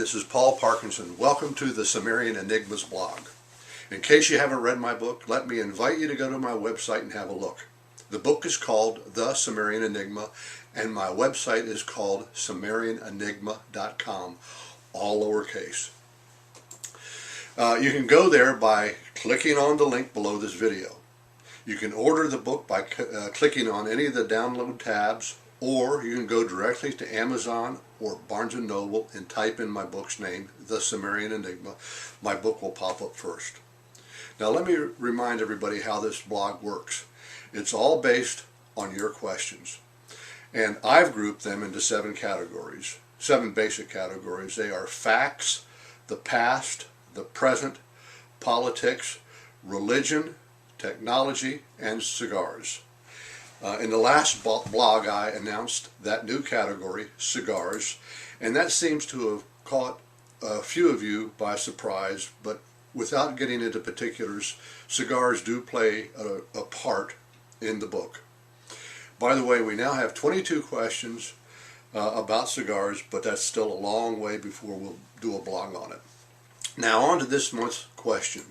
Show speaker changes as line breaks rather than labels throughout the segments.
this is Paul Parkinson. Welcome to the Sumerian Enigmas blog. In case you haven't read my book, let me invite you to go to my website and have a look. The book is called The Sumerian Enigma, and my website is called SumerianEnigma.com, all lowercase. You can go there by clicking on the link below this video. You can order the book by clicking on any of the download tabs, or you can go directly to Amazon or Barnes & Noble and type in my book's name, The Sumerian Enigma. My book will pop up first. Now let me remind everybody how this blog works. It's all based on your questions. And I've grouped them into 7 categories, 7 basic categories. They are facts, the past, the present, politics, religion, technology, and cigars. In the last blog I announced that new category, cigars, and that seems to have caught a few of you by surprise, but without getting into particulars, cigars do play a part in the book. By the way, we now have 22 questions about cigars, but that's still a long way before we'll do a blog on it. Now on to this month's question.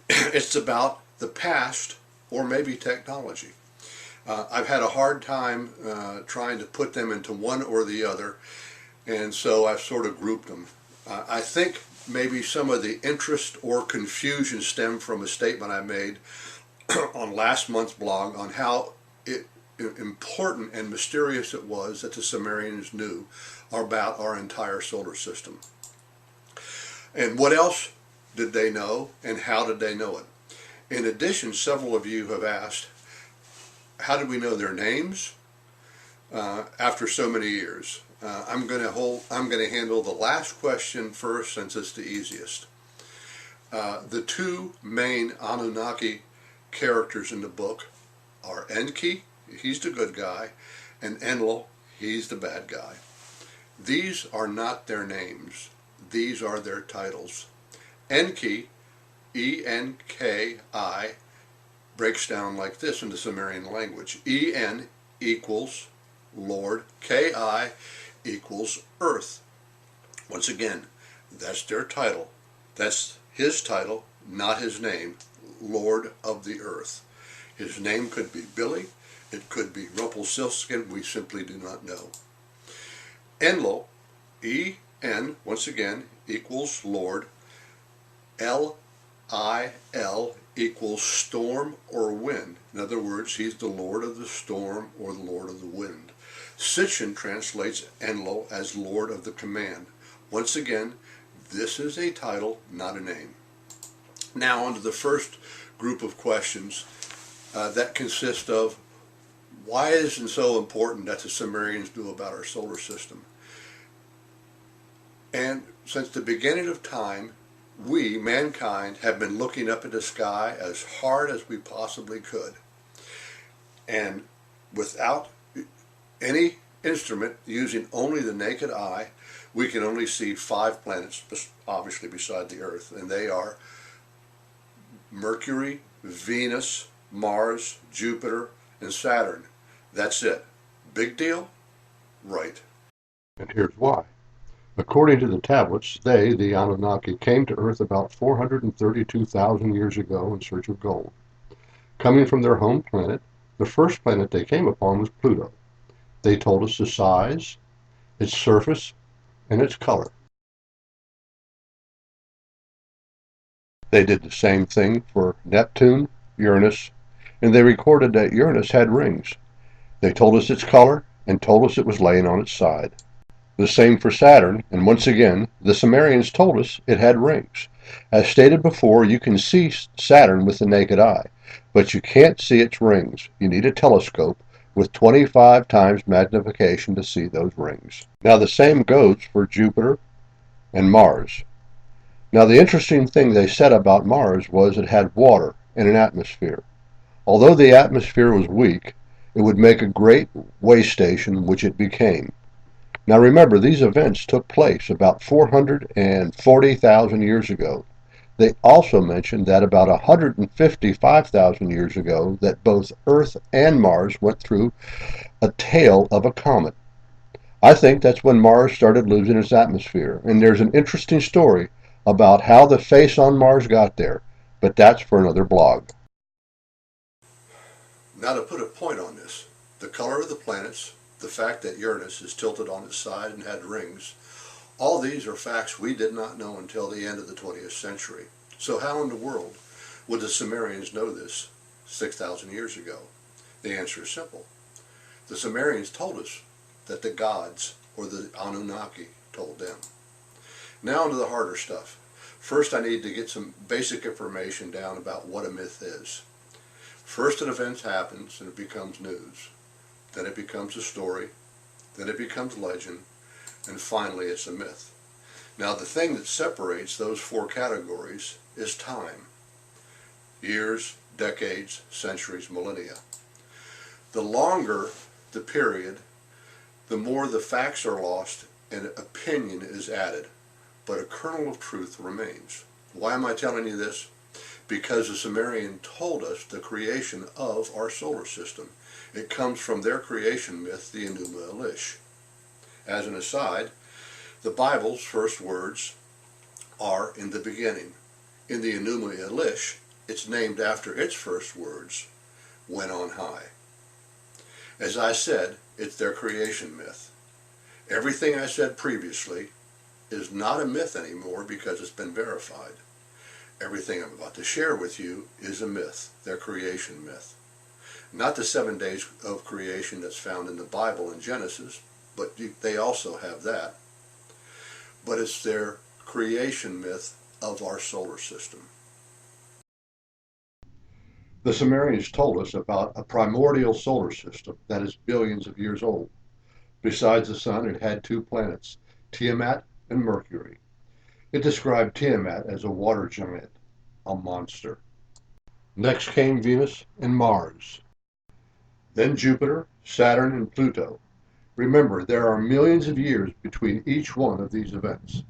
It's about the past or maybe technology. I've had a hard time trying to put them into one or the other, and so I've sort of grouped them. I think maybe some of the interest or confusion stem from a statement I made on last month's blog on how important and mysterious it was that the Sumerians knew about our entire solar system. And what else did they know, and how did they know it? In addition, several of you have asked, how did we know their names after so many years? I'm going to handle the last question first, since it's the easiest. The 2 main Anunnaki characters in the book are Enki, he's the good guy, and Enlil, he's the bad guy. These are not their names. These are their titles. Enki, E-N-K-I, breaks down like this in the Sumerian language. E-N equals Lord, K-I equals Earth. Once again, that's their title. That's his title, not his name, Lord of the Earth. His name could be Billy, it could be Rumpelstiltskin, we simply do not know. Enlil, E-N, once again, equals Lord, L-I-L equals storm or wind. In other words, he's the Lord of the storm or the Lord of the wind. Sitchin translates Enlil as Lord of the command. Once again, this is a title, not a name. Now on to the first group of questions that consist of, why is it so important that the Sumerians knew about our solar system? And since the beginning of time, we, mankind, have been looking up at the sky as hard as we possibly could. And without any instrument, using only the naked eye, we can only see 5 planets, obviously beside the Earth, and they are Mercury, Venus, Mars, Jupiter, and Saturn. That's it. Big deal? Right.
And here's why. According to the tablets, they, the Anunnaki, came to Earth about 432,000 years ago in search of gold. Coming from their home planet, the first planet they came upon was Pluto. They told us the size, its surface, and its color. They did the same thing for Neptune, Uranus, and they recorded that Uranus had rings. They told us its color and told us it was laying on its side. The same for Saturn, and once again, the Sumerians told us it had rings. As stated before, you can see Saturn with the naked eye, but you can't see its rings. You need a telescope with 25 times magnification to see those rings. Now the same goes for Jupiter and Mars. Now the interesting thing they said about Mars was it had water and an atmosphere. Although the atmosphere was weak, it would make a great way station, which it became. Now remember, these events took place about 440,000 years ago. They also mentioned that about 155,000 years ago that both Earth and Mars went through a tail of a comet. I think that's when Mars started losing its atmosphere, and there's an interesting story about how the face on Mars got there, but that's for another blog.
Now to put a point on this, the color of the planets, the fact that Uranus is tilted on its side and had rings, all these are facts we did not know until the end of the 20th century. So how in the world would the Sumerians know this 6,000 years ago? The answer is simple. The Sumerians told us that the gods, or the Anunnaki, told them. Now onto the harder stuff. First, I need to get some basic information down about what a myth is. First, an event happens and it becomes news. Then it becomes a story. Then it becomes legend. And finally, it's a myth. Now, the thing that separates those four categories is time. Years, decades, centuries, millennia. The longer the period, the more the facts are lost and opinion is added, but a kernel of truth remains. Why am I telling you this? Because the Sumerian told us the creation of our solar system. It comes from their creation myth, the Enuma Elish. As an aside, the Bible's first words are in the beginning. In the Enuma Elish, it's named after its first words, when on high. As I said, it's their creation myth. Everything I said previously is not a myth anymore because it's been verified. Everything I'm about to share with you is a myth, their creation myth. Not the 7 days of creation that's found in the Bible in Genesis, but they also have that. But it's their creation myth of our solar system.
The Sumerians told us about a primordial solar system that is billions of years old. Besides the sun, it had two planets, Tiamat and Mercury. It described Tiamat as a water giant, a monster. Next came Venus and Mars. Then Jupiter, Saturn, and Pluto. Remember, there are millions of years between each one of these events.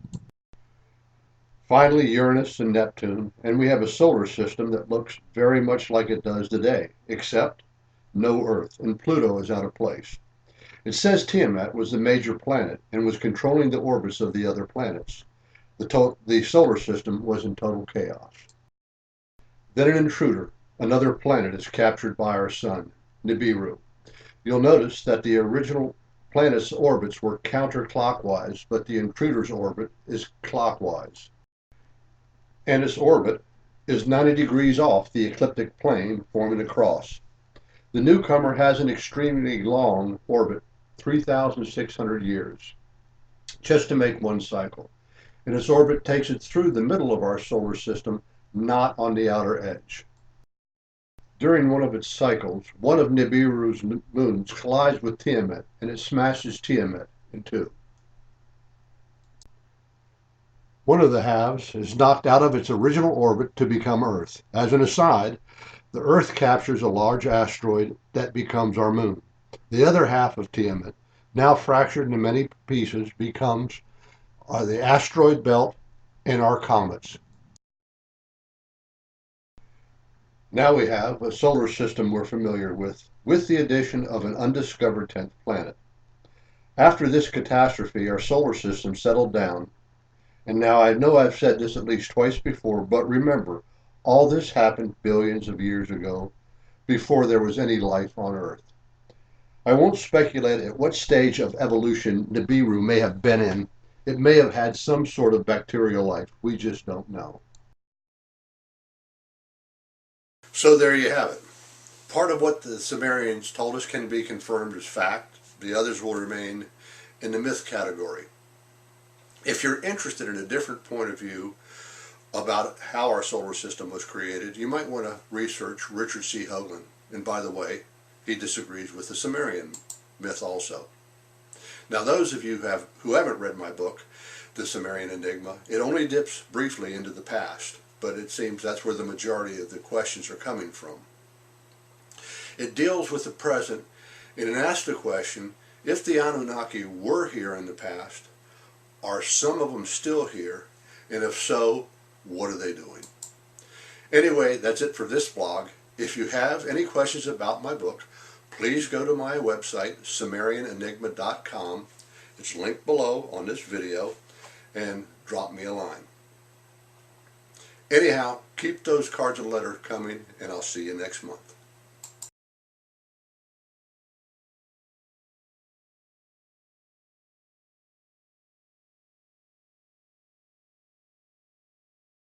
Finally, Uranus and Neptune, and we have a solar system that looks very much like it does today, except no Earth, and Pluto is out of place. It says Tiamat was the major planet and was controlling the orbits of the other planets. The solar system was in total chaos. Then an intruder, another planet, is captured by our sun, Nibiru. You'll notice that the original planet's orbits were counterclockwise, but the intruder's orbit is clockwise. And its orbit is 90 degrees off the ecliptic plane, forming a cross. The newcomer has an extremely long orbit, 3,600 years, just to make one cycle. And its orbit takes it through the middle of our solar system, not on the outer edge. During one of its cycles, one of Nibiru's moons collides with Tiamat, and it smashes Tiamat in two. One of the halves is knocked out of its original orbit to become Earth. As an aside, the Earth captures a large asteroid that becomes our moon. The other half of Tiamat, now fractured into many pieces, becomes the asteroid belt and our comets. Now we have a solar system we're familiar with the addition of an undiscovered 10th planet. After this catastrophe, our solar system settled down. And now I know I've said this at least twice before, but remember, all this happened billions of years ago, before there was any life on Earth. I won't speculate at what stage of evolution Nibiru may have been in. It may have had some sort of bacterial life. We just don't know.
So there you have it. Part of what the Sumerians told us can be confirmed as fact. The others will remain in the myth category. If you're interested in a different point of view about how our solar system was created, you might want to research Richard C. Hoagland. And by the way, he disagrees with the Sumerian myth also. Now those of you who haven't read my book, The Sumerian Enigma, it only dips briefly into the past, but it seems that's where the majority of the questions are coming from. It deals with the present and it asks the question, if the Anunnaki were here in the past, are some of them still here? And if so, what are they doing? Anyway, that's it for this blog. If you have any questions about my book, please go to my website, SumerianEnigma.com, It's linked below on this video, and drop me a line. Anyhow, keep those cards and letters coming, and I'll see you next month.